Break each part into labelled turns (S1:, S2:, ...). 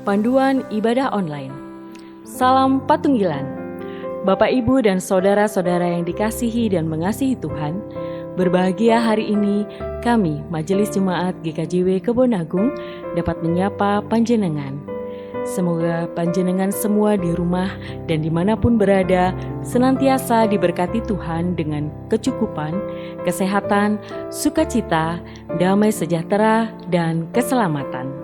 S1: Panduan Ibadah Online. Salam Patunggilan. Bapak, Ibu, dan saudara-saudara yang dikasihi dan mengasihi Tuhan, berbahagia hari ini kami, Majelis Jemaat GKJW Kebon Agung, dapat menyapa panjenengan. Semoga panjenengan semua di rumah dan dimanapun berada senantiasa diberkati Tuhan dengan kecukupan, kesehatan, sukacita, damai sejahtera, dan keselamatan.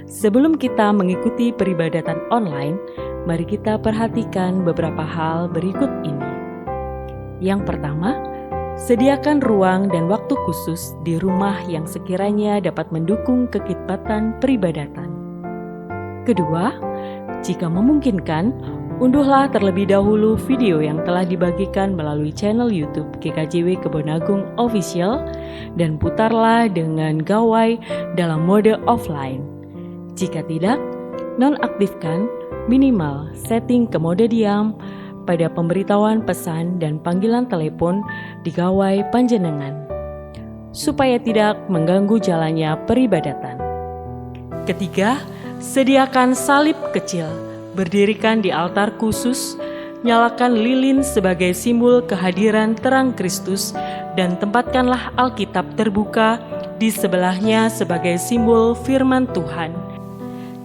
S1: Sebelum kita mengikuti peribadatan online, mari kita perhatikan beberapa hal berikut ini. Yang pertama, sediakan ruang dan waktu khusus di rumah yang sekiranya dapat mendukung kekhidmatan peribadatan. Kedua, jika memungkinkan, unduhlah terlebih dahulu video yang telah dibagikan melalui channel YouTube GKJW Kebon Agung Official dan putarlah dengan gawai dalam mode offline. Jika tidak, nonaktifkan minimal setting ke mode diam pada pemberitahuan pesan dan panggilan telepon di gawai panjenengan, supaya tidak mengganggu jalannya peribadatan. Ketiga, sediakan salib kecil, berdirikan di altar khusus, nyalakan lilin sebagai simbol kehadiran terang Kristus, dan tempatkanlah Alkitab terbuka di sebelahnya sebagai simbol firman Tuhan.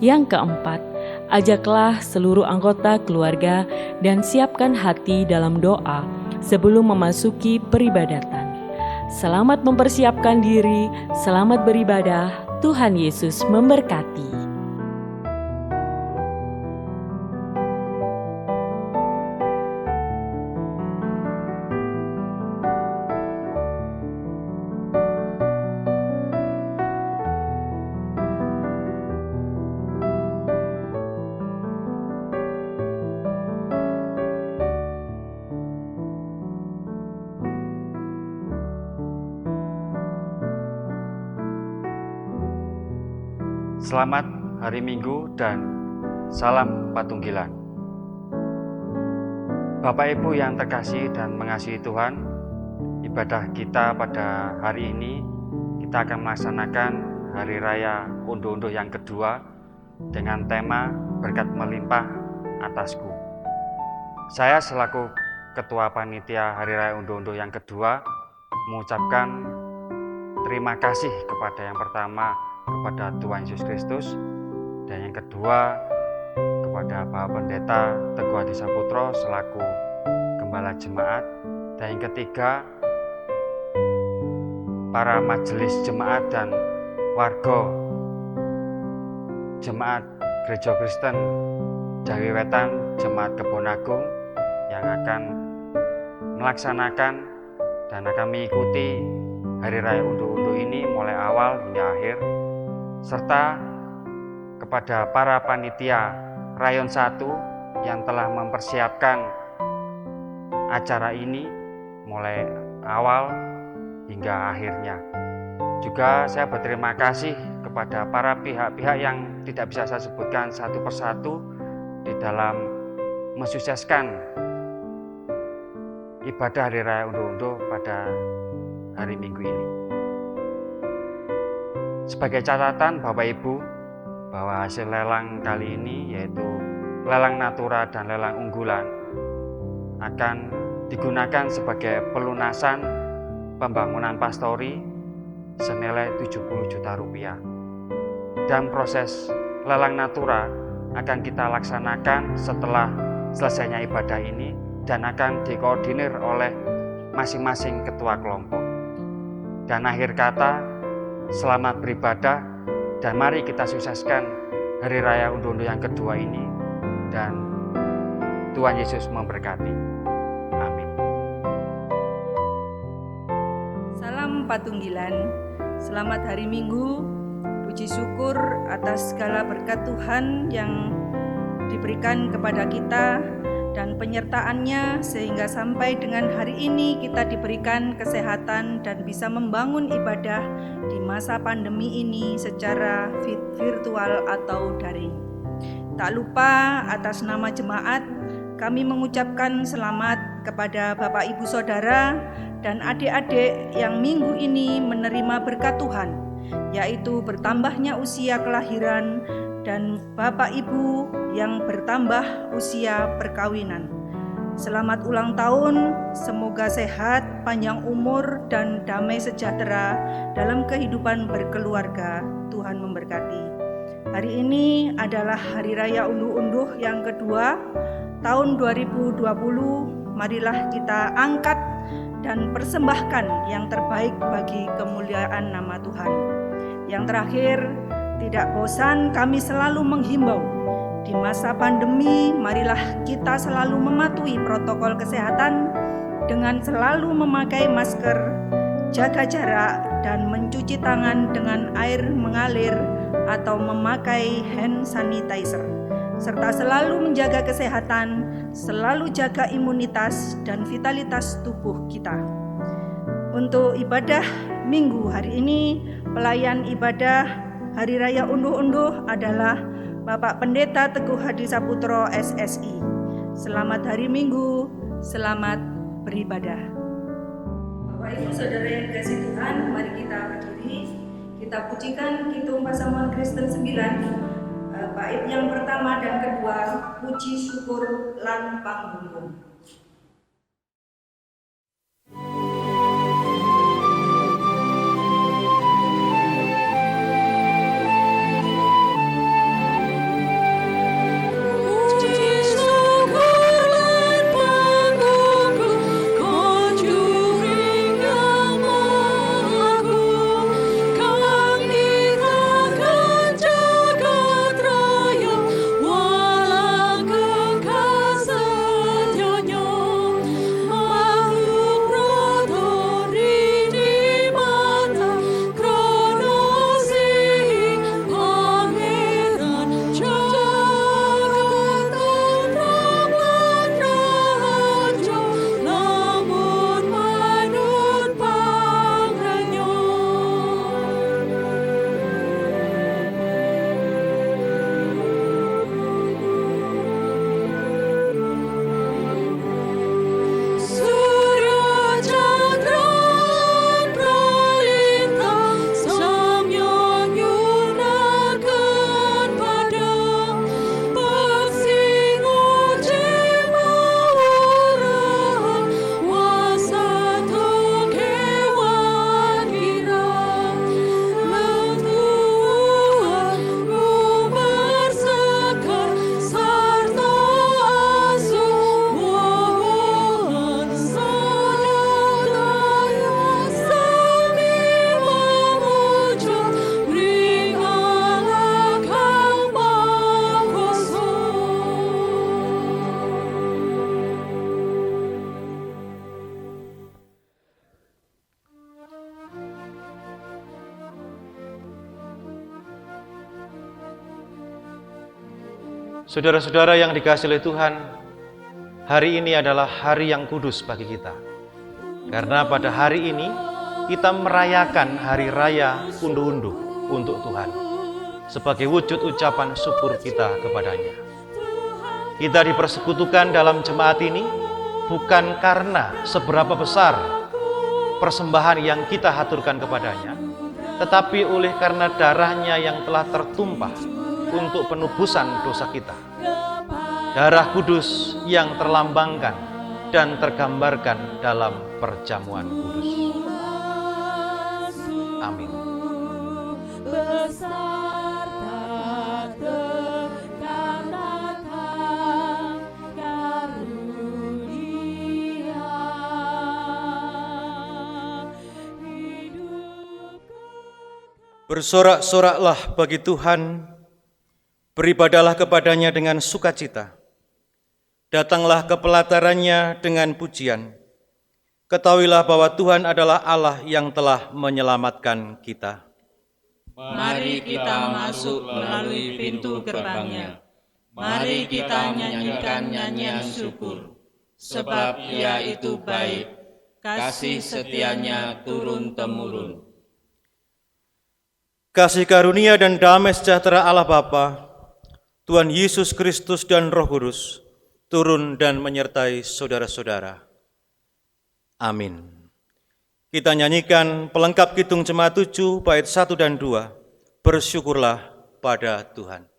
S1: Yang keempat, ajaklah seluruh anggota keluarga dan siapkan hati dalam doa sebelum memasuki peribadatan. Selamat mempersiapkan diri, selamat beribadah, Tuhan Yesus memberkati.
S2: Selamat hari Minggu dan salam Patunggilan. Bapak Ibu yang terkasih dan mengasihi Tuhan, ibadah kita pada hari ini kita akan melaksanakan Hari Raya Unduh-Unduh yang kedua dengan tema Berkat Melimpah Atasku. Saya selaku Ketua Panitia Hari Raya Unduh-Unduh yang kedua mengucapkan terima kasih kepada yang pertama kepada Tuhan Yesus Kristus, dan yang kedua kepada Bapak Pendeta Teguh Hadi Saputro selaku Gembala Jemaat, dan yang ketiga para majelis jemaat dan warga Jemaat Gereja Kristen Jawi Wetan Jemaat Kebon Agung yang akan melaksanakan dan akan mengikuti Hari Raya Unduh-Unduh ini mulai awal hingga akhir, serta kepada para panitia Rayon 1 yang telah mempersiapkan acara ini mulai awal hingga akhirnya. Juga saya berterima kasih kepada para pihak-pihak yang tidak bisa saya sebutkan satu persatu di dalam mensukseskan ibadah Hari Raya Unduh-Unduh pada hari Minggu ini. Sebagai catatan Bapak Ibu, bahwa hasil lelang kali ini yaitu lelang natura dan lelang unggulan akan digunakan sebagai pelunasan pembangunan pastori senilai 70 juta rupiah. Dan proses lelang natura akan kita laksanakan setelah selesainya ibadah ini dan akan dikoordinir oleh masing-masing ketua kelompok. Dan akhir kata, selamat beribadah dan mari kita sukseskan Hari Raya Unduh-Unduh yang kedua ini, dan Tuhan Yesus memberkati. Amin.
S3: Salam Patunggilan, selamat hari Minggu. Puji syukur atas segala berkat Tuhan yang diberikan kepada kita dan penyertaannya sehingga sampai dengan hari ini kita diberikan kesehatan dan bisa membangun ibadah di masa pandemi ini secara virtual atau daring. Tak lupa atas nama jemaat kami mengucapkan selamat kepada Bapak Ibu Saudara dan adik-adik yang minggu ini menerima berkat Tuhan, yaitu bertambahnya usia kelahiran dan Bapak Ibu yang bertambah usia perkawinan. Selamat ulang tahun, semoga sehat, panjang umur, dan damai sejahtera dalam kehidupan berkeluarga. Tuhan memberkati. Hari ini adalah Hari Raya Unduh-Unduh yang kedua tahun 2020. Marilah kita angkat dan persembahkan yang terbaik bagi kemuliaan nama Tuhan. Yang terakhir, tidak bosan kami selalu menghimbau, di masa pandemi marilah kita selalu mematuhi protokol kesehatan dengan selalu memakai masker, jaga jarak, dan mencuci tangan dengan air mengalir atau memakai hand sanitizer, serta selalu menjaga kesehatan, selalu jaga imunitas dan vitalitas tubuh kita. Untuk ibadah Minggu hari ini, pelayan ibadah Hari Raya Unduh-Unduh adalah Bapak Pendeta Teguh Hadi Saputro SSI. Selamat hari Minggu, selamat beribadah. Bapak Ibu Saudara yang dikasihi Tuhan, mari kita berdiri. Kita pujikan Kidung Pasamuan Kristen 9, bait yang pertama dan kedua, puji syukur lan panggunggung.
S4: Saudara-saudara yang dikasihi oleh Tuhan, hari ini adalah hari yang kudus bagi kita. Karena pada hari ini kita merayakan hari raya unduh-unduh untuk Tuhan sebagai wujud ucapan syukur kita kepadanya. Kita dipersekutukan dalam jemaat ini bukan karena seberapa besar persembahan yang kita haturkan kepadanya, tetapi oleh karena darahnya yang telah tertumpah untuk penebusan dosa kita. Darah kudus yang terlambangkan dan tergambarkan dalam perjamuan kudus. Amin. Bersorak-soraklah bagi Tuhan, beribadahlah kepadanya dengan sukacita. Datanglah ke pelatarannya dengan pujian. Ketahuilah bahwa Tuhan adalah Allah yang telah menyelamatkan kita.
S5: Mari kita masuk melalui pintu gerbangnya. Mari kita nyanyikan nyanyian syukur, sebab Dia itu baik, kasih setianya turun-temurun.
S4: Kasih karunia dan damai sejahtera Allah Bapa, Tuhan Yesus Kristus dan Roh Kudus, turun dan menyertai saudara-saudara. Amin. Kita nyanyikan pelengkap Kidung Jemaat 7 bait 1 dan 2. Bersyukurlah pada Tuhan.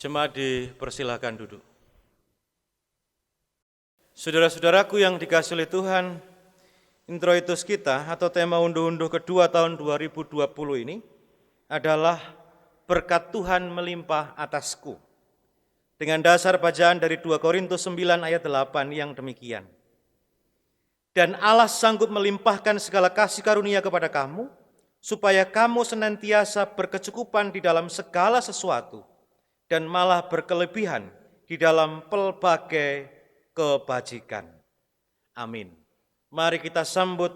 S4: Jemaat dipersilakan duduk. Saudara-saudaraku yang dikasihi oleh Tuhan, introitus kita atau tema unduh-unduh kedua tahun 2020 ini adalah berkat Tuhan melimpah atasku. Dengan dasar bacaan dari 2 Korintus 9 ayat 8 yang demikian. Dan Allah sanggup melimpahkan segala kasih karunia kepada kamu, supaya kamu senantiasa berkecukupan di dalam segala sesuatu, dan malah berkelebihan di dalam pelbagai kebajikan. Amin. Mari kita sambut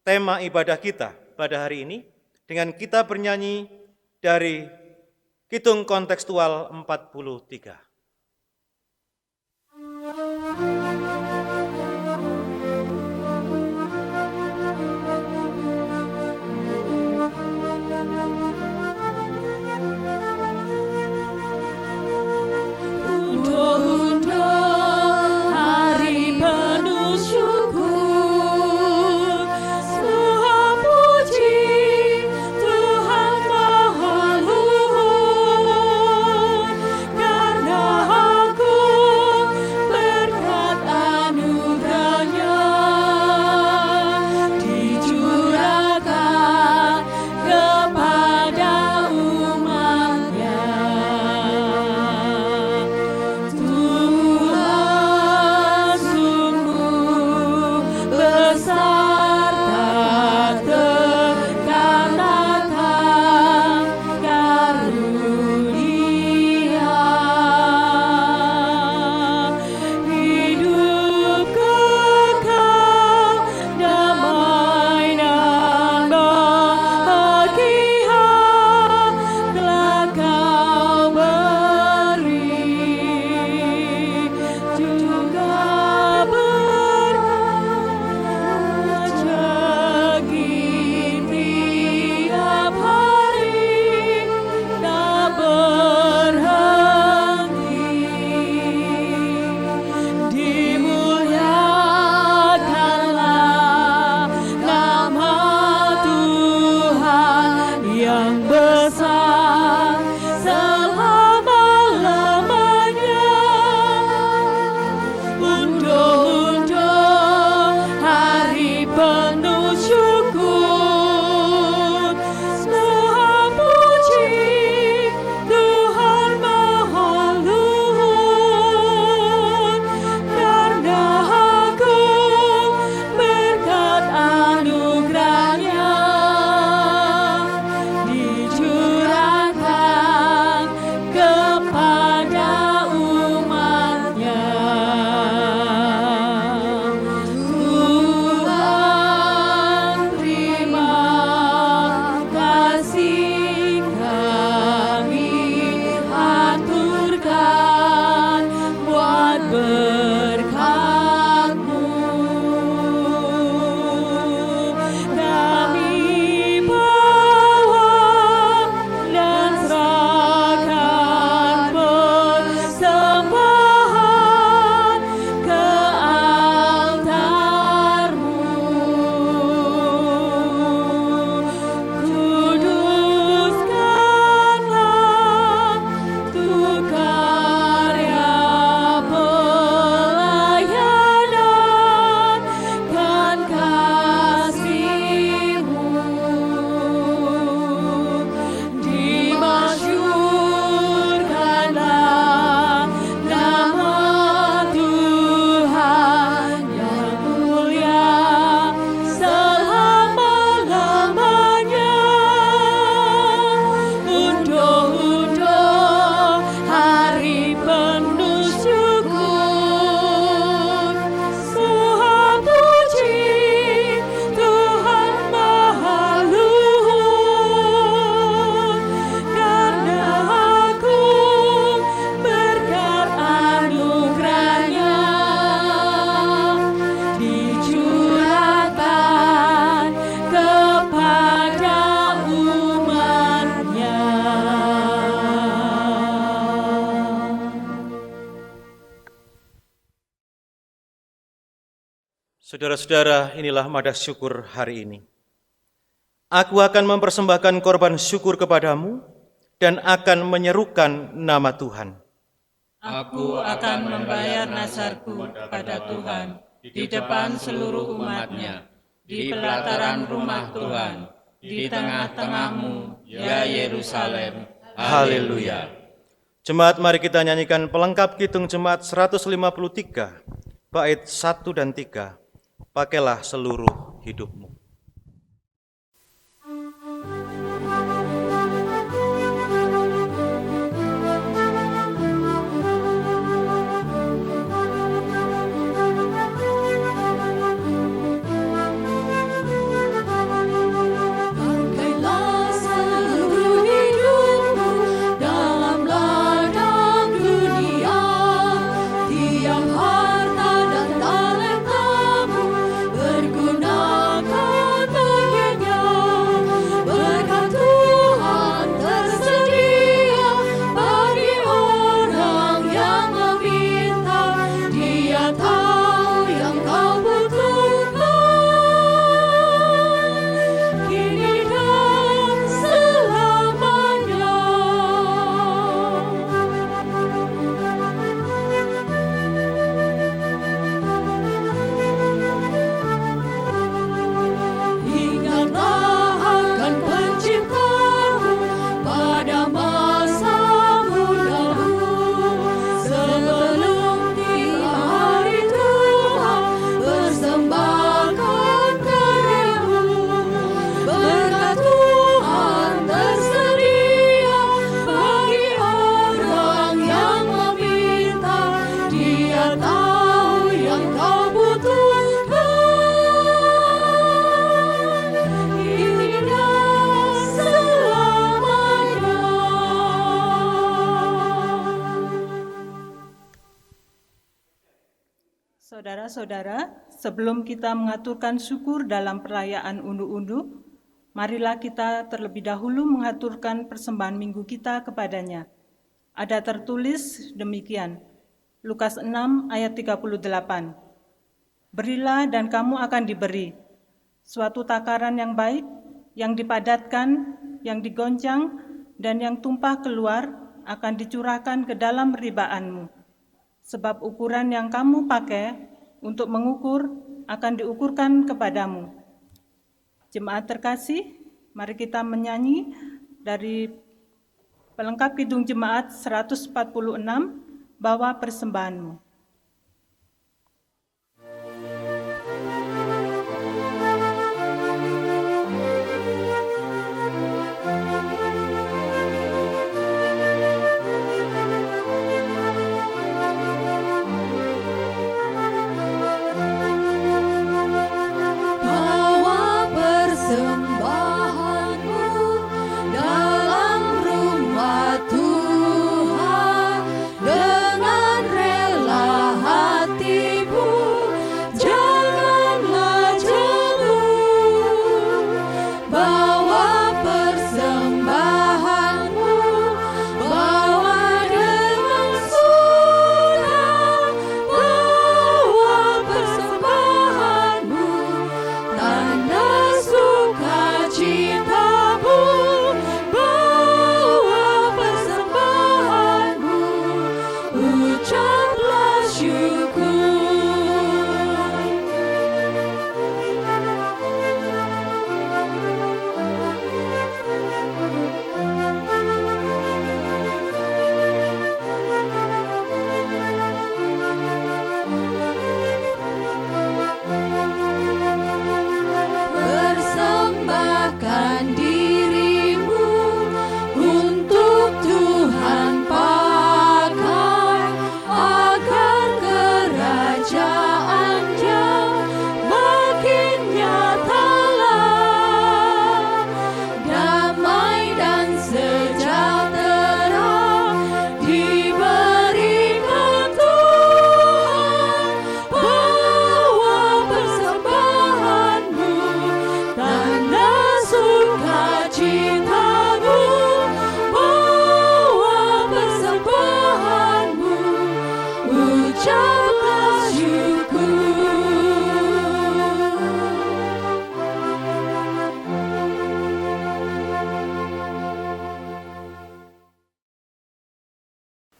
S4: tema ibadah kita pada hari ini dengan kita bernyanyi dari Kidung Kontekstual 43. Saudara-saudara, inilah madah syukur hari ini. Aku akan mempersembahkan korban syukur kepadamu dan akan menyerukan nama Tuhan.
S5: Aku akan membayar nazarku pada Tuhan di depan seluruh umat-Nya, di pelataran rumah Tuhan, di tengah-tengahmu, ya Yerusalem. Haleluya.
S4: Jemaat, mari kita nyanyikan pelengkap Kidung Jemaat 153, bait 1 dan 3. Pakailah seluruh hidupmu.
S3: Saudara-saudara, sebelum kita mengaturkan syukur dalam perayaan undu-undu, marilah kita terlebih dahulu mengaturkan persembahan minggu kita kepadanya. Ada tertulis demikian, Lukas 6 ayat 38. Berilah dan kamu akan diberi, suatu takaran yang baik, yang dipadatkan, yang digoncang, dan yang tumpah keluar akan dicurahkan ke dalam ribaanmu. Sebab ukuran yang kamu pakai untuk mengukur akan diukurkan kepadamu. Jemaat terkasih, mari kita menyanyi dari pelengkap Kidung Jemaat 146, Bawa Persembahanmu.
S6: Dalam rumah Tuhan dengan rela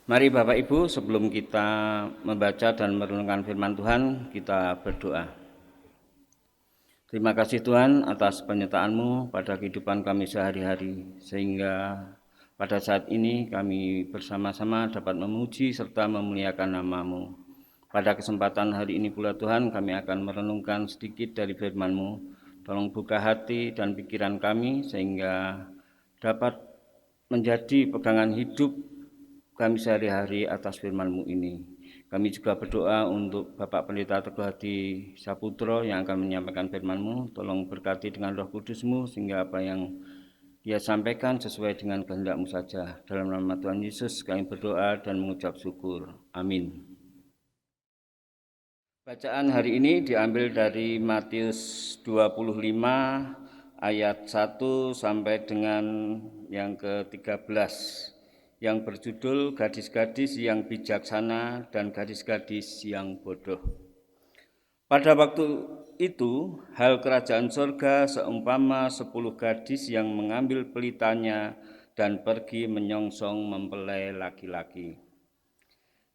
S6: Mari Bapak Ibu, sebelum kita membaca dan merenungkan firman Tuhan, kita berdoa. Terima kasih Tuhan atas penyertaan-Mu pada kehidupan kami sehari-hari, sehingga pada saat ini kami bersama-sama dapat memuji serta memuliakan nama-Mu. Pada kesempatan hari ini pula Tuhan, kami akan merenungkan sedikit dari firman-Mu. Tolong buka hati dan pikiran kami sehingga dapat menjadi pegangan hidup kami sehari-hari atas firman-Mu ini. Kami juga berdoa untuk Bapak Pendeta Teguh Hadi Saputro yang akan menyampaikan firman-Mu. Tolong berkati dengan Roh Kudus-Mu sehingga apa yang Dia sampaikan sesuai dengan kehendak-Mu saja. Dalam nama Tuhan Yesus kami berdoa dan mengucap syukur. Amin. Bacaan hari ini diambil dari Matius 25 ayat 1 sampai dengan yang ke-13 yang berjudul Gadis-gadis yang bijaksana dan gadis-gadis yang bodoh. Pada waktu itu, hal kerajaan surga seumpama 10 gadis yang mengambil pelitanya dan pergi menyongsong mempelai laki-laki.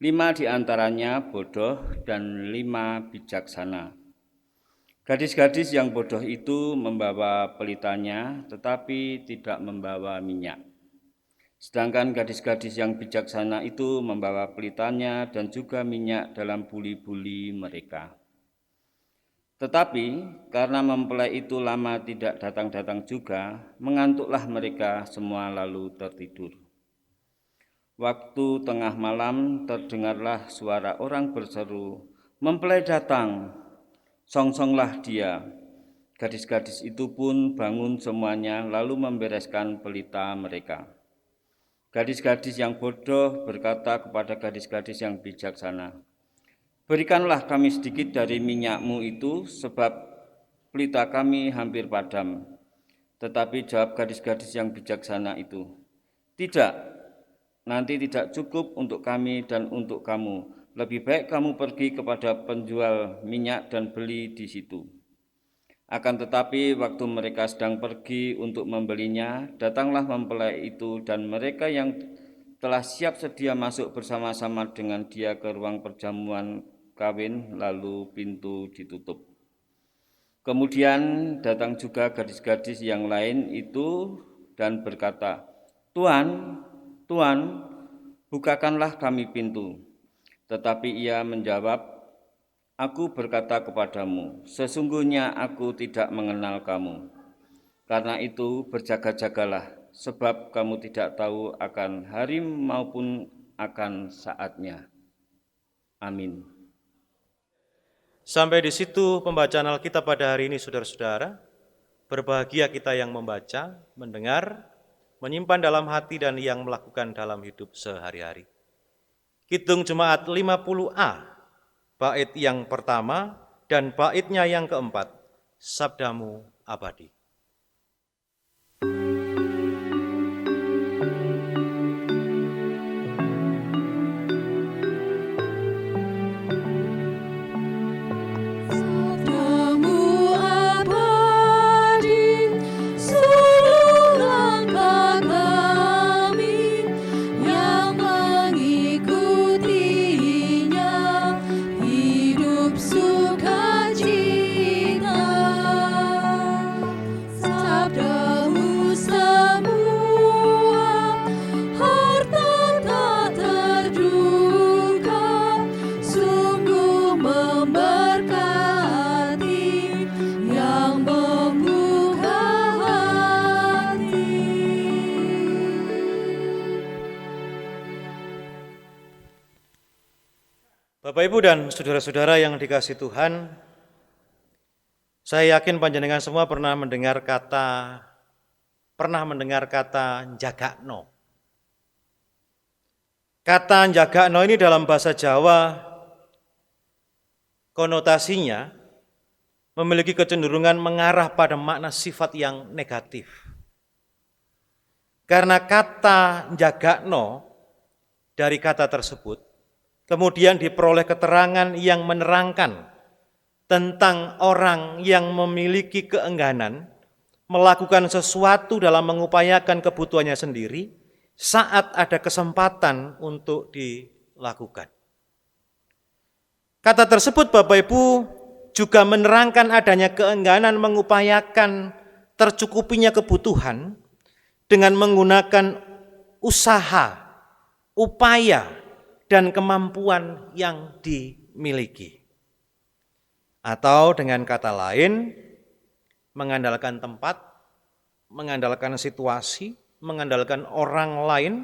S6: 5 di antaranya bodoh dan 5 bijaksana. Gadis-gadis yang bodoh itu membawa pelitanya tetapi tidak membawa minyak. Sedangkan gadis-gadis yang bijaksana itu membawa pelitanya dan juga minyak dalam buli-buli mereka. Tetapi karena mempelai itu lama tidak datang-datang juga, mengantuklah mereka semua lalu tertidur. Waktu tengah malam terdengarlah suara orang berseru, "Mempelai datang, songsonglah dia." Gadis-gadis itu pun bangun semuanya lalu membereskan pelita mereka. Gadis-gadis yang bodoh berkata kepada gadis-gadis yang bijaksana, "Berikanlah kami sedikit dari minyak-Mu itu, sebab pelita kami hampir padam." Tetapi jawab gadis-gadis yang bijaksana itu, "Tidak, nanti tidak cukup untuk kami dan untuk kamu. Lebih baik kamu pergi kepada penjual minyak dan beli di situ." Akan tetapi waktu mereka sedang pergi untuk membelinya, datanglah mempelai itu dan mereka yang telah siap sedia masuk bersama-sama dengan dia ke ruang perjamuan kawin, lalu pintu ditutup. Kemudian datang juga gadis-gadis yang lain itu dan berkata, "Tuan, Tuan, bukakanlah kami pintu." Tetapi ia menjawab, "Aku berkata kepadamu, sesungguhnya aku tidak mengenal kamu. Karena itu berjaga-jagalah, sebab kamu tidak tahu akan hari maupun akan saatnya." Amin.
S4: Sampai di situ pembacaan Alkitab pada hari ini, saudara-saudara. Berbahagia kita yang membaca, mendengar, menyimpan dalam hati dan yang melakukan dalam hidup sehari-hari. Kidung Jemaat 50A, bait yang pertama dan baitnya yang keempat, Sabdamu Abadi. Bapak, Ibu, dan saudara-saudara yang dikasihi Tuhan, saya yakin panjenengan semua pernah mendengar kata njagakno. Kata njagakno ini dalam bahasa Jawa konotasinya memiliki kecenderungan mengarah pada makna sifat yang negatif. Karena kata njagakno dari kata tersebut kemudian diperoleh keterangan yang menerangkan tentang orang yang memiliki keengganan melakukan sesuatu dalam mengupayakan kebutuhannya sendiri, saat ada kesempatan untuk dilakukan. Kata tersebut Bapak Ibu juga menerangkan adanya keengganan mengupayakan tercukupinya kebutuhan dengan menggunakan usaha, upaya, dan kemampuan yang dimiliki. Atau dengan kata lain, mengandalkan tempat, mengandalkan situasi, mengandalkan orang lain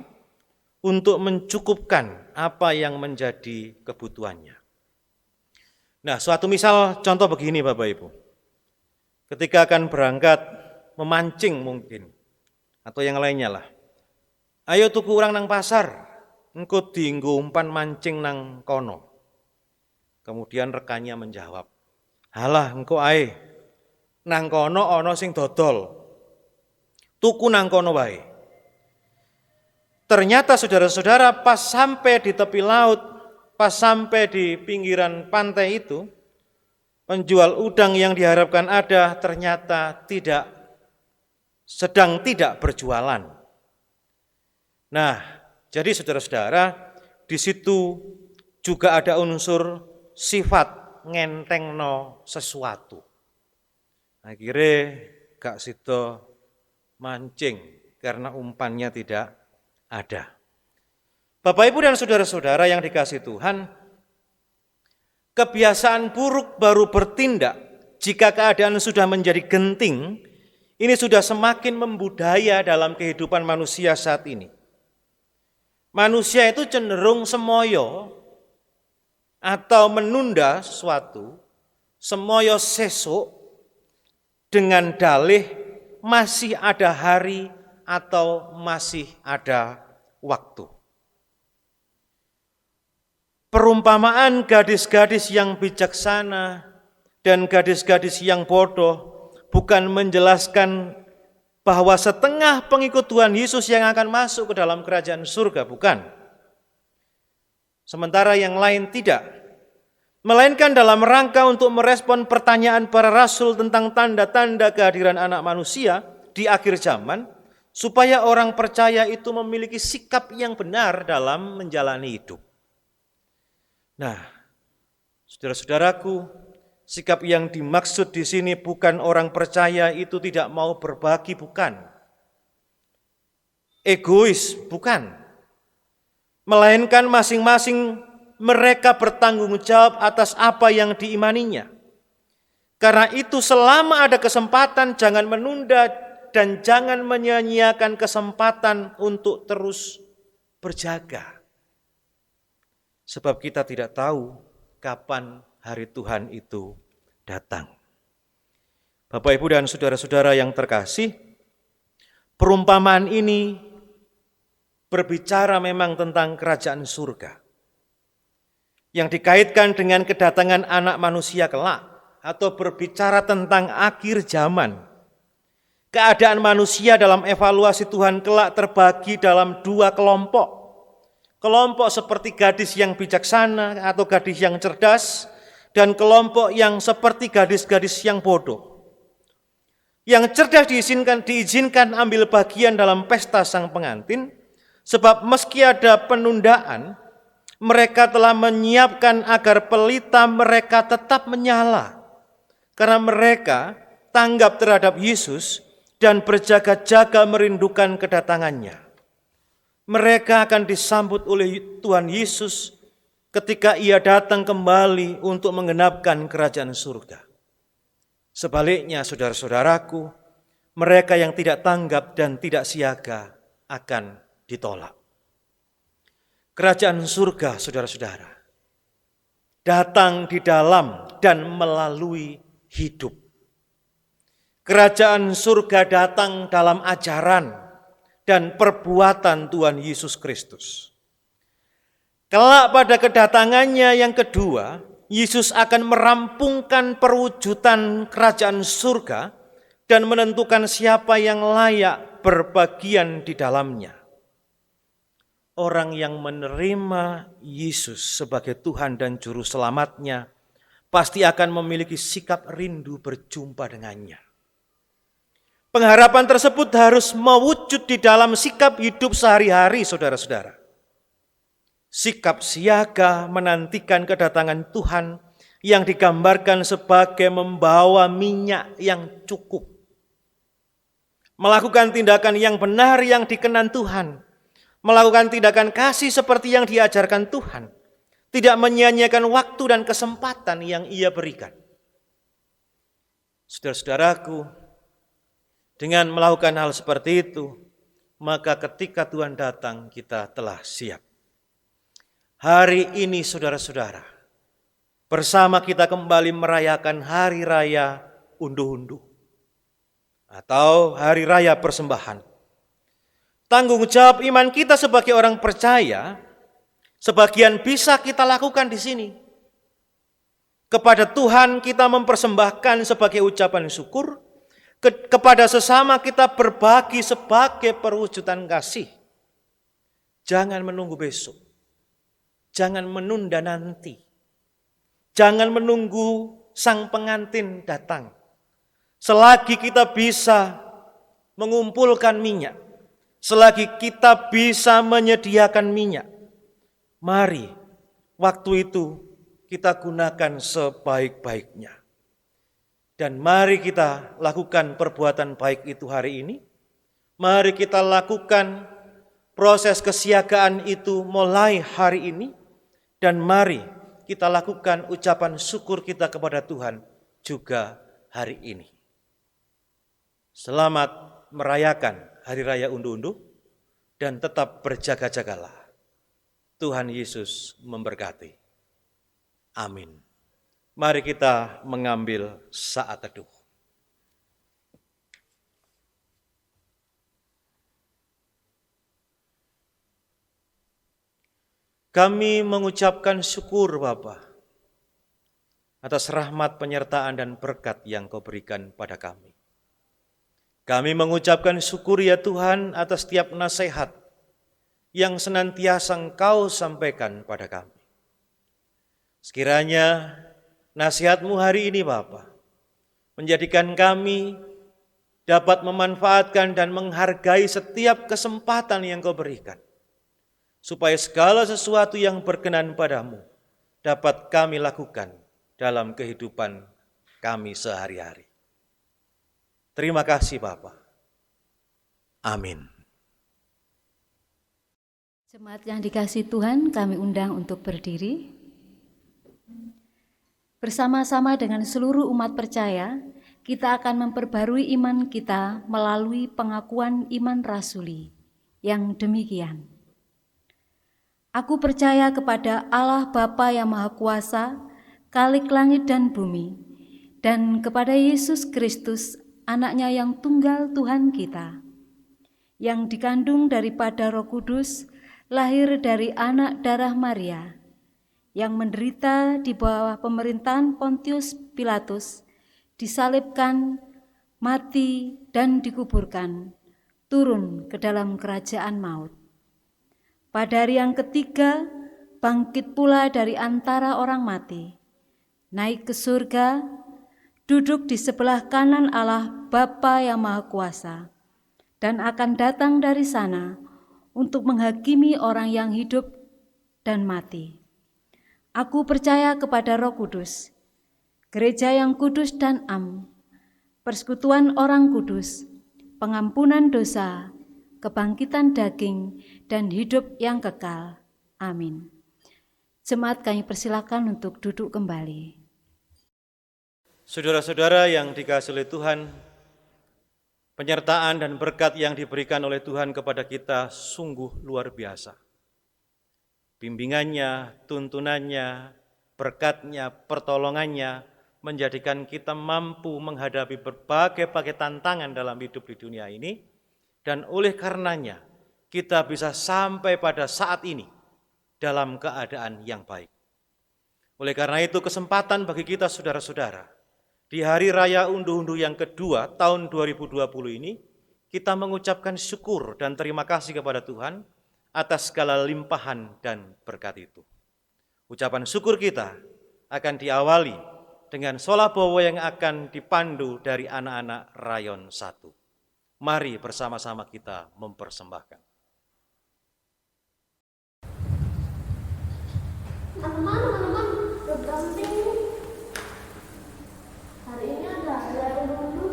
S4: untuk mencukupkan apa yang menjadi kebutuhannya. Nah, suatu misal contoh begini Bapak Ibu. Ketika akan berangkat memancing mungkin, atau yang lainnya lah. Ayo tuku urang nang pasar, engko dienggo umpan mancing nang kono. Kemudian rekannya menjawab, halah engko ae, nang kono ana sing dodol, tuku nang kono wae. Ternyata saudara-saudara pas sampai di tepi laut, pas sampai di pinggiran pantai itu, penjual udang yang diharapkan ada ternyata sedang tidak berjualan. Nah, jadi saudara-saudara, di situ juga ada unsur sifat ngentengno sesuatu. Akhirnya gak sido mancing karena umpannya tidak ada. Bapak Ibu dan saudara-saudara yang dikasihi Tuhan, kebiasaan buruk baru bertindak jika keadaan sudah menjadi genting. Ini sudah semakin membudaya dalam kehidupan manusia saat ini. Manusia itu cenderung semoyo atau menunda sesuatu, semoyo sesuk dengan dalih masih ada hari atau masih ada waktu. Perumpamaan gadis-gadis yang bijaksana dan gadis-gadis yang bodoh bukan menjelaskan bahwa setengah pengikut Tuhan Yesus yang akan masuk ke dalam kerajaan surga, bukan. Sementara yang lain tidak. Melainkan dalam rangka untuk merespon pertanyaan para rasul tentang tanda-tanda kehadiran anak manusia di akhir zaman, supaya orang percaya itu memiliki sikap yang benar dalam menjalani hidup. Nah, saudara-saudaraku, sikap yang dimaksud di sini bukan orang percaya itu tidak mau berbagi, bukan. Egois, bukan. Melainkan masing-masing mereka bertanggung jawab atas apa yang diimaninya. Karena itu selama ada kesempatan jangan menunda dan jangan menyia-nyiakan kesempatan untuk terus berjaga. Sebab kita tidak tahu kapan hari Tuhan itu datang. Bapak, Ibu, dan saudara-saudara yang terkasih, perumpamaan ini berbicara memang tentang kerajaan surga yang dikaitkan dengan kedatangan anak manusia kelak, atau berbicara tentang akhir zaman. Keadaan manusia dalam evaluasi Tuhan kelak terbagi dalam dua kelompok. Kelompok seperti gadis yang bijaksana atau gadis yang cerdas, dan kelompok yang seperti gadis-gadis yang bodoh. Yang cerdas diizinkan ambil bagian dalam pesta sang pengantin, sebab meski ada penundaan, mereka telah menyiapkan agar pelita mereka tetap menyala. Karena mereka tanggap terhadap Yesus dan berjaga-jaga merindukan kedatangannya. Mereka akan disambut oleh Tuhan Yesus ketika ia datang kembali untuk menggenapkan kerajaan surga. Sebaliknya, saudara-saudaraku, mereka yang tidak tanggap dan tidak siaga akan ditolak. Kerajaan surga, saudara-saudara, datang di dalam dan melalui hidup. Kerajaan surga datang dalam ajaran dan perbuatan Tuhan Yesus Kristus. Kelak pada kedatangannya yang kedua, Yesus akan merampungkan perwujudan kerajaan surga dan menentukan siapa yang layak berbagian di dalamnya. Orang yang menerima Yesus sebagai Tuhan dan Juru Selamatnya pasti akan memiliki sikap rindu berjumpa dengannya. Pengharapan tersebut harus mewujud di dalam sikap hidup sehari-hari, saudara-saudara. Sikap siaga menantikan kedatangan Tuhan yang digambarkan sebagai membawa minyak yang cukup. Melakukan tindakan yang benar yang dikenan Tuhan. Melakukan tindakan kasih seperti yang diajarkan Tuhan. Tidak menyia-nyiakan waktu dan kesempatan yang Ia berikan. Saudara-saudaraku, dengan melakukan hal seperti itu, maka ketika Tuhan datang kita telah siap. Hari ini saudara-saudara, bersama kita kembali merayakan Hari Raya Unduh-Unduh atau Hari Raya Persembahan. Tanggung jawab iman kita sebagai orang percaya, sebagian bisa kita lakukan di sini. Kepada Tuhan kita mempersembahkan sebagai ucapan syukur, kepada sesama kita berbagi sebagai perwujudan kasih. Jangan menunggu besok. Jangan menunda nanti. Jangan menunggu sang pengantin datang. Selagi kita bisa mengumpulkan minyak, selagi kita bisa menyediakan minyak, mari waktu itu kita gunakan sebaik-baiknya. Dan mari kita lakukan perbuatan baik itu hari ini. Mari kita lakukan proses kesiagaan itu mulai hari ini. Dan mari kita lakukan ucapan syukur kita kepada Tuhan juga hari ini. Selamat merayakan Hari Raya Unduh-Unduh dan tetap berjaga-jagalah. Tuhan Yesus memberkati. Amin. Mari kita mengambil saat teduh. Kami mengucapkan syukur Bapa atas rahmat penyertaan dan berkat yang Kau berikan pada kami. Kami mengucapkan syukur ya Tuhan atas setiap nasihat yang senantiasa Engkau sampaikan pada kami. Sekiranya nasihat-Mu hari ini Bapa menjadikan kami dapat memanfaatkan dan menghargai setiap kesempatan yang Kau berikan. Supaya segala sesuatu yang berkenan padamu dapat kami lakukan dalam kehidupan kami sehari-hari. Terima kasih Bapa. Amin.
S7: Jemaat yang dikasihi Tuhan, kami undang untuk berdiri. Bersama-sama dengan seluruh umat percaya, kita akan memperbarui iman kita melalui pengakuan iman rasuli yang demikian. Aku percaya kepada Allah Bapa yang Maha Kuasa, Khalik langit dan bumi, dan kepada Yesus Kristus, Anaknya yang tunggal Tuhan kita, yang dikandung daripada Roh Kudus, lahir dari anak darah Maria, yang menderita di bawah pemerintahan Pontius Pilatus, disalibkan, mati, dan dikuburkan, turun ke dalam kerajaan maut. Pada hari yang ketiga, bangkit pula dari antara orang mati, naik ke surga, duduk di sebelah kanan Allah Bapa yang Maha Kuasa, dan akan datang dari sana untuk menghakimi orang yang hidup dan mati. Aku percaya kepada Roh Kudus, gereja yang kudus dan am, persekutuan orang kudus, pengampunan dosa, kebangkitan daging, dan hidup yang kekal. Amin. Jemaat kami persilakan untuk duduk kembali.
S4: Saudara-saudara yang dikasihi oleh Tuhan, penyertaan dan berkat yang diberikan oleh Tuhan kepada kita sungguh luar biasa. Bimbingannya, tuntunannya, berkatnya, pertolongannya menjadikan kita mampu menghadapi berbagai tantangan dalam hidup di dunia ini, dan oleh karenanya kita bisa sampai pada saat ini dalam keadaan yang baik. Oleh karena itu kesempatan bagi kita saudara-saudara, di Hari Raya Unduh-Unduh yang kedua tahun 2020 ini, kita mengucapkan syukur dan terima kasih kepada Tuhan atas segala limpahan dan berkat itu. Ucapan syukur kita akan diawali dengan sholawat yang akan dipandu dari anak-anak Rayon 1. Mari bersama-sama kita mempersembahkan.
S8: Teman-teman, berganti. Hari ini ada undu-undu.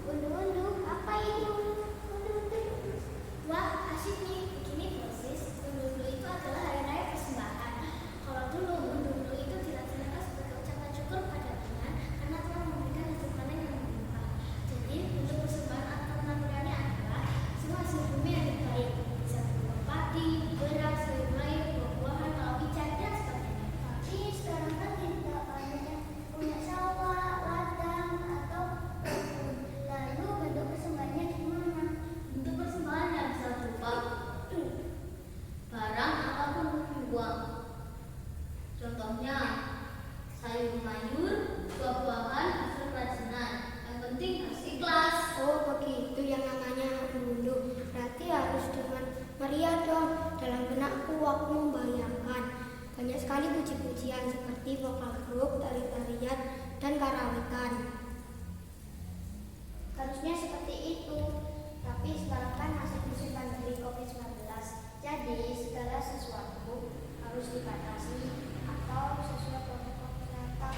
S8: Undu-undu, apa itu? Undu-undu. Wah, asik nih. Begini proses. Undu-undu itu adalah hari raya persembahan. Kalau dulu undu-undu itu dilaksanakan sebagai ucapan syukur pada Tuhan karena telah memberikan hasil panen yang melimpah. Jadi, untuk persembahan atau penampilannya adalah semua hasil bumi yang baik. Bisa berupa padi, beras, sayur mayur, buah-buahan, palawija, dan sebagainya. Tapi sekarang kan tidak banyak punya sawah, ladang, atau kebun. Lalu bentuk persembahannya gimana? Bentuk persembahan yang bisa berupa barang ataupun uang. Contohnya sayur mayur, buah-buahan, hasil kerajinan. Yang penting harus ikhlas. Oh begitu yang namanya undu-undu. Berarti harus dengan meriah dong. Dalam benakku aku membayangkan banyak sekali puji-pujian seperti vokal grup, tari-tarian, dan karawitan. Harusnya seperti itu. Tapi sekarang kan masih musim pandemi COVID-19. Jadi segala sesuatu harus dibatasi atau sesuai protokol kesehatan.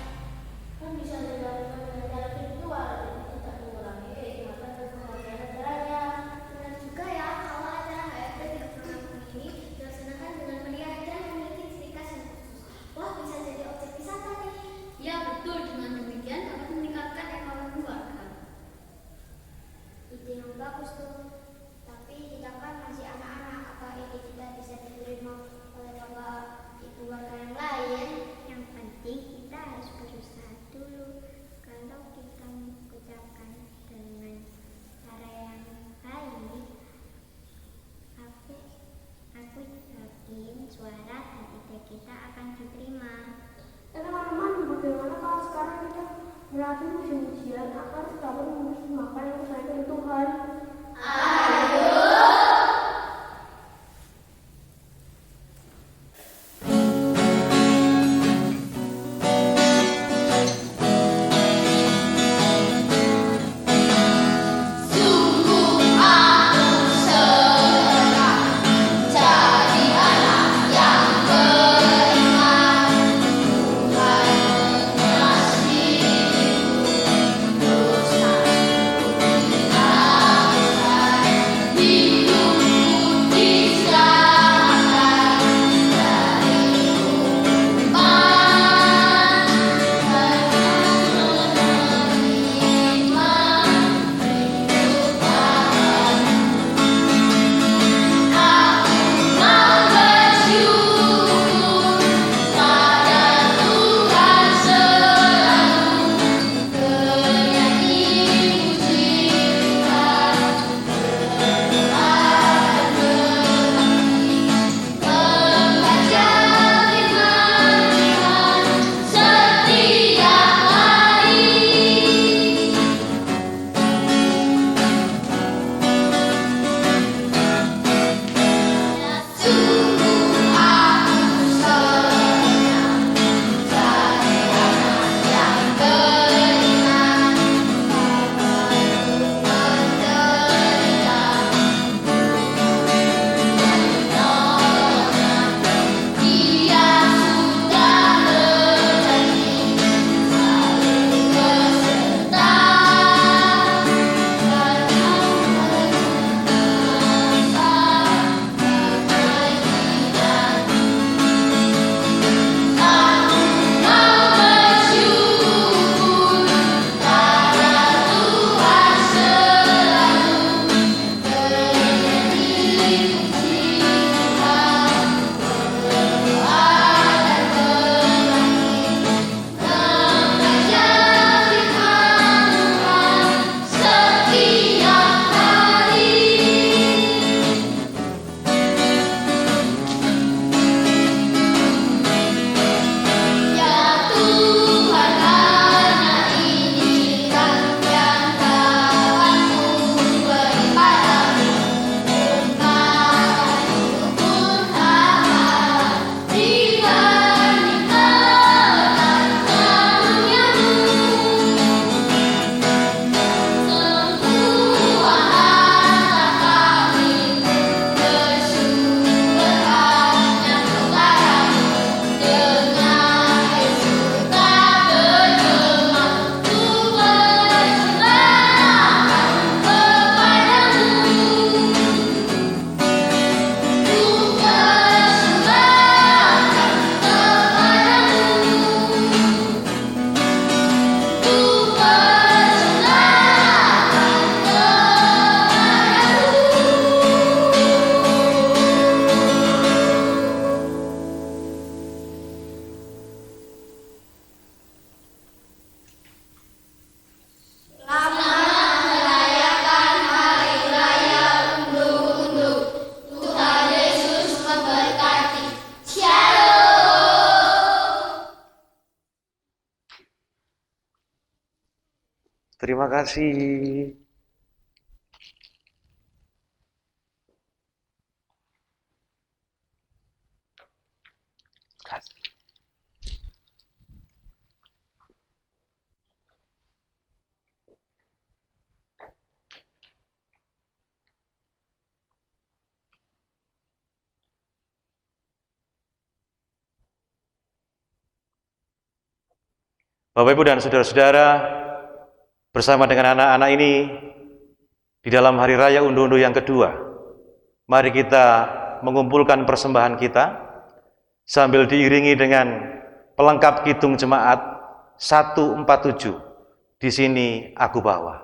S8: Kan bisa dilakukan dengan cara virtual, jadi tidak mengurangi kenikmatan dan kebahagiaan acaranya. Benar juga ya, kalau acara HRT 36 ini dilaksanakan dengan meriah dan memiliki ciri khas yang khusus. Wah, bisa jadi objek wisata nih. Ya betul, dengan demikian dapat meningkatkan ekonomi warga. Ide yang bagus tuh. Tapi kita kan masih anak-anak, apa ide kita bisa diterima oleh bapak ibu warga yang lain? Yang penting kita harus berusaha dulu. Kalau kita mengucapkan dengan cara yang baik, aku yakin suara dan ide kita akan diterima. Teman-teman, bagaimana kalau sekarang kita melatih musim-musian agar dapat mempersembahkan yang kesayangan Tuhan?
S4: Terima kasih. Bapak, Ibu, dan saudara-saudara, bersama dengan anak-anak ini di dalam hari raya unduh-unduh yang kedua, mari kita mengumpulkan persembahan kita sambil diiringi dengan pelengkap kidung jemaat 147. Di sini aku bawa.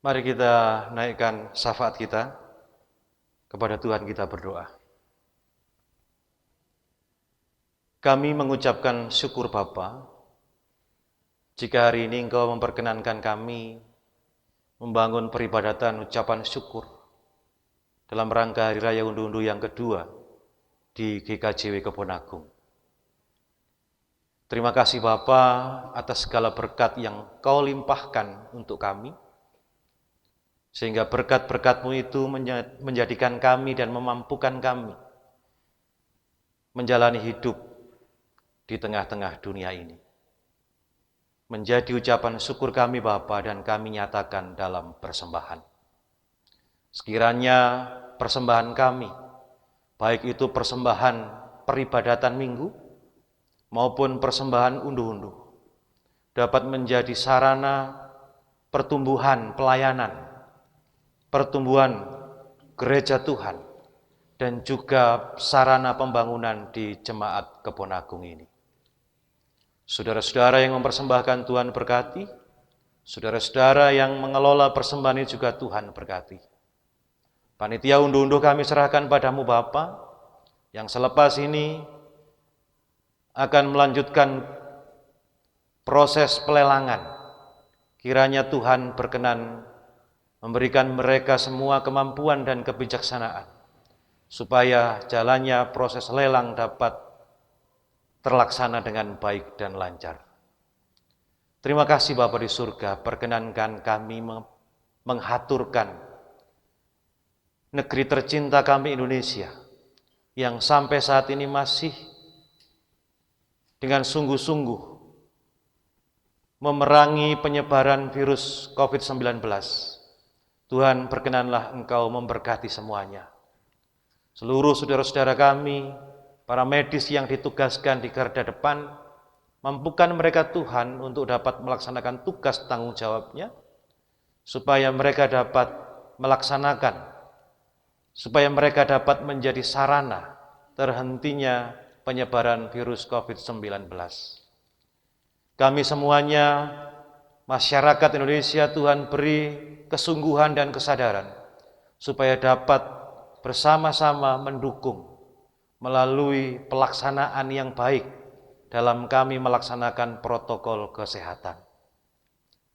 S4: Mari kita naikkan syafaat kita kepada Tuhan, kita berdoa. Kami mengucapkan syukur Bapa, jika hari ini Engkau memperkenankan kami membangun peribadatan ucapan syukur dalam rangka Hari Raya Unduh-Unduh yang kedua di GKJW Kebon Agung. Terima kasih Bapa atas segala berkat yang Kau limpahkan untuk kami, sehingga berkat-berkat-Mu itu menjadikan kami dan memampukan kami menjalani hidup di tengah-tengah dunia ini. Menjadi ucapan syukur kami Bapa, dan kami nyatakan dalam persembahan. Sekiranya persembahan kami, baik itu persembahan peribadatan minggu maupun persembahan unduh-unduh, dapat menjadi sarana pertumbuhan pelayanan, pertumbuhan gereja Tuhan, dan juga sarana pembangunan di Jemaat Kebon Agung ini. Saudara-saudara yang mempersembahkan, Tuhan berkati. Saudara-saudara yang mengelola persembahan ini juga Tuhan berkati. Panitia unduh-unduh kami serahkan padamu Bapa, yang selepas ini akan melanjutkan proses pelelangan. Kiranya Tuhan berkenan memberikan mereka semua kemampuan dan kebijaksanaan, supaya jalannya proses lelang dapat terlaksana dengan baik dan lancar. Terima kasih Bapa di surga, perkenankan kami menghaturkan negeri tercinta kami Indonesia, yang sampai saat ini masih dengan sungguh-sungguh memerangi penyebaran virus COVID-19. Tuhan, berkenanlah Engkau memberkati semuanya. Seluruh saudara-saudara kami, para medis yang ditugaskan di garda depan, mampukan mereka Tuhan untuk dapat melaksanakan tugas tanggung jawabnya, supaya mereka dapat melaksanakan, supaya mereka dapat menjadi sarana terhentinya penyebaran virus COVID-19. Kami semuanya, masyarakat Indonesia, Tuhan beri kesungguhan dan kesadaran, supaya dapat bersama-sama mendukung melalui pelaksanaan yang baik dalam kami melaksanakan protokol kesehatan.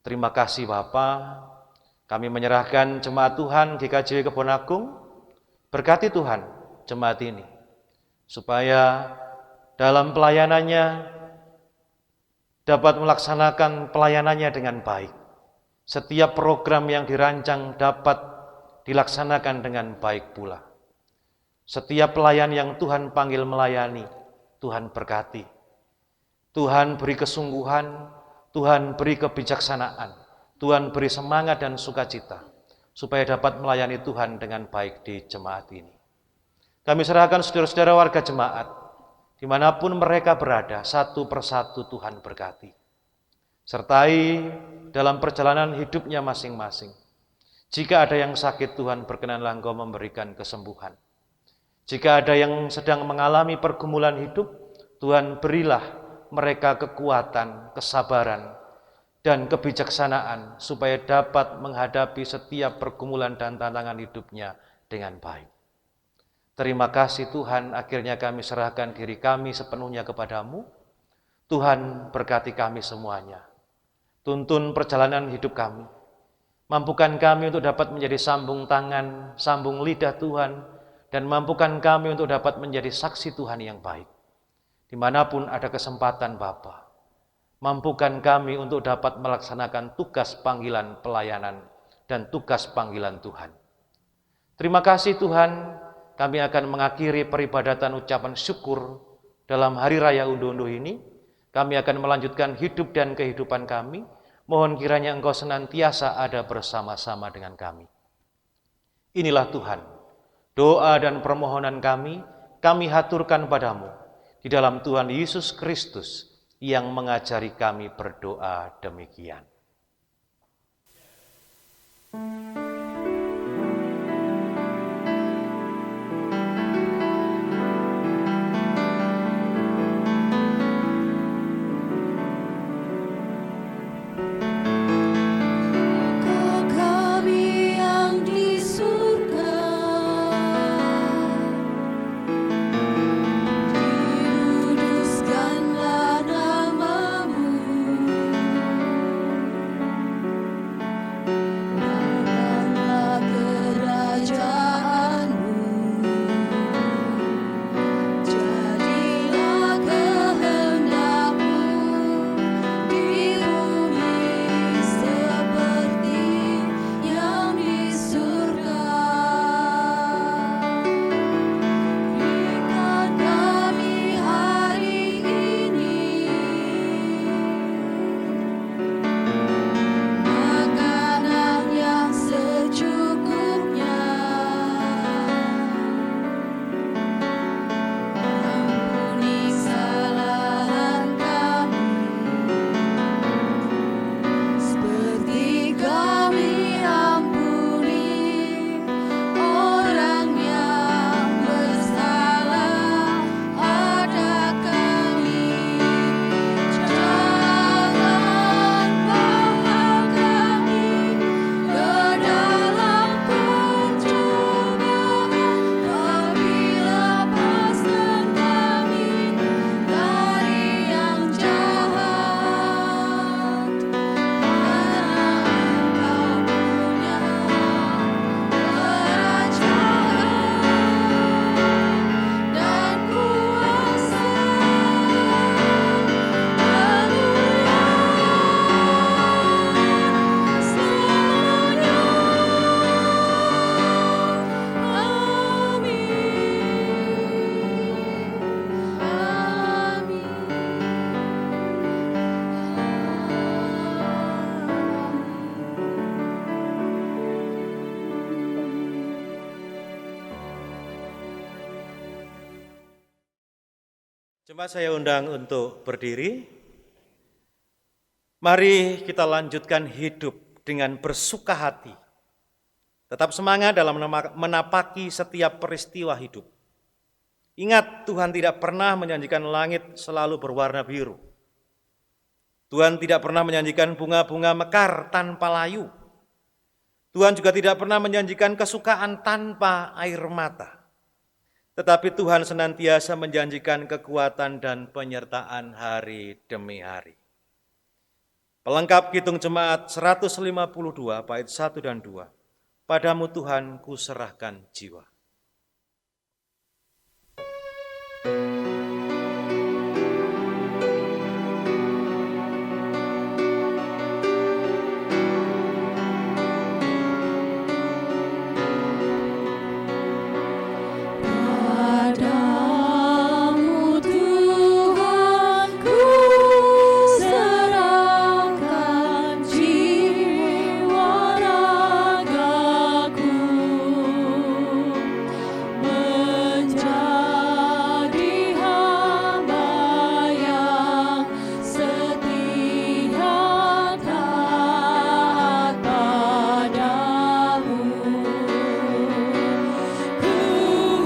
S4: Terima kasih Bapa, Kami menyerahkan jemaat Tuhan GKJ Kebon Agung, berkati Tuhan jemaat ini, supaya dalam pelayanannya dapat melaksanakan pelayanannya dengan baik. Setiap program yang dirancang dapat dilaksanakan dengan baik pula. Setiap pelayan yang Tuhan panggil melayani, Tuhan berkati. Tuhan beri kesungguhan, Tuhan beri kebijaksanaan, Tuhan beri semangat dan sukacita, supaya dapat melayani Tuhan dengan baik di jemaat ini. Kami serahkan saudara-saudara warga jemaat, dimanapun mereka berada, satu persatu Tuhan berkati. Sertai dalam perjalanan hidupnya masing-masing. Jika ada yang sakit, Tuhan berkenanlah Engkau memberikan kesembuhan. Jika ada yang sedang mengalami pergumulan hidup, Tuhan berilah mereka kekuatan, kesabaran, dan kebijaksanaan supaya dapat menghadapi setiap pergumulan dan tantangan hidupnya dengan baik. Terima kasih Tuhan, akhirnya kami serahkan diri kami sepenuhnya kepadamu. Tuhan berkati kami semuanya. Tuntun perjalanan hidup kami. Mampukan kami untuk dapat menjadi sambung tangan, sambung lidah Tuhan, dan mampukan kami untuk dapat menjadi saksi Tuhan yang baik. Dimanapun ada kesempatan Bapa, mampukan kami untuk dapat melaksanakan tugas panggilan pelayanan dan tugas panggilan Tuhan. Terima kasih Tuhan, kami akan mengakhiri peribadatan ucapan syukur dalam Hari Raya Unduh-Unduh ini. Kami akan melanjutkan hidup dan kehidupan kami. Mohon kiranya Engkau senantiasa ada bersama-sama dengan kami. Inilah Tuhan, doa dan permohonan kami haturkan padamu di dalam Tuhan Yesus Kristus yang mengajari kami berdoa demikian. Jemaat saya undang untuk berdiri. Mari kita lanjutkan hidup dengan bersuka hati. Tetap semangat dalam menapaki setiap peristiwa hidup. Ingat, Tuhan tidak pernah menjanjikan langit selalu berwarna biru. Tuhan tidak pernah menjanjikan bunga-bunga mekar tanpa layu. Tuhan juga tidak pernah menjanjikan kesukaan tanpa air mata. Tetapi Tuhan senantiasa menjanjikan kekuatan dan penyertaan hari demi hari. Pelengkap Kidung Jemaat 152 bait 1 dan 2. Padamu Tuhan ku serahkan jiwa.
S5: Padamu Tuhan ku serahkan jiwa ragaku, menjadi hamba yang setia taat padamu.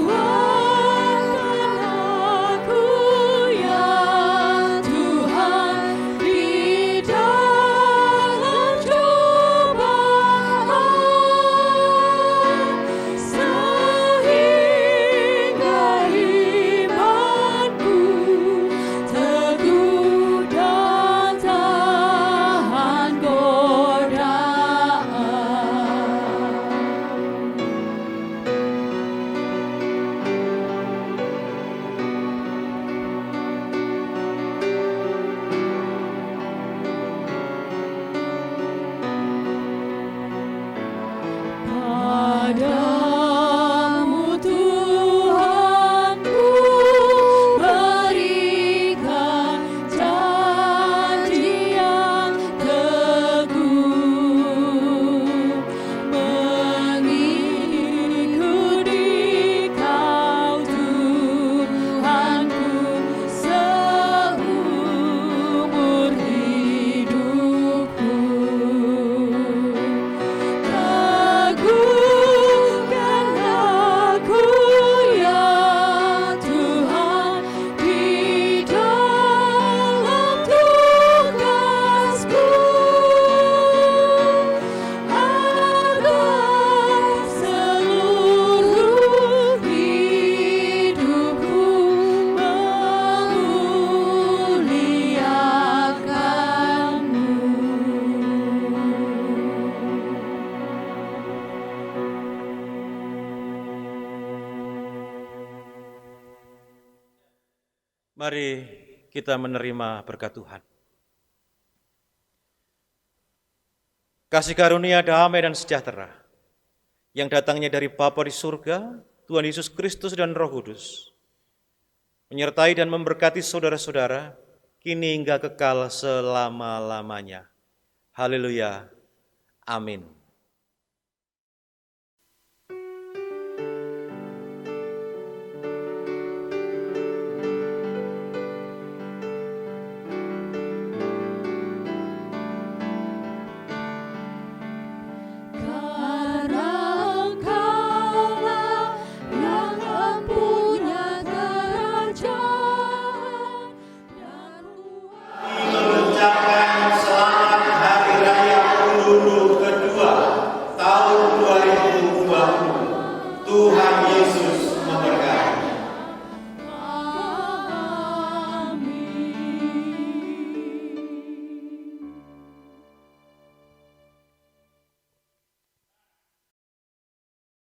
S5: Kuatkan aku ya Tuhan di dalam cobaan, sehingga imanku teguh dan tahan godaan. Padamu Tuhan ku berikan janji yang teguh, mengikuti Kau Tuhanku seumur hidupku. Teguhkan aku ya Tuhan di dalam tugasku, agar seluruh hidupku memuliakan-Mu.
S4: Mari kita menerima berkat Tuhan. Kasih karunia, damai dan sejahtera yang datangnya dari Bapa di surga, Tuhan Yesus Kristus dan Roh Kudus, menyertai dan memberkati saudara-saudara kini hingga kekal selama-lamanya. Haleluya. Amin.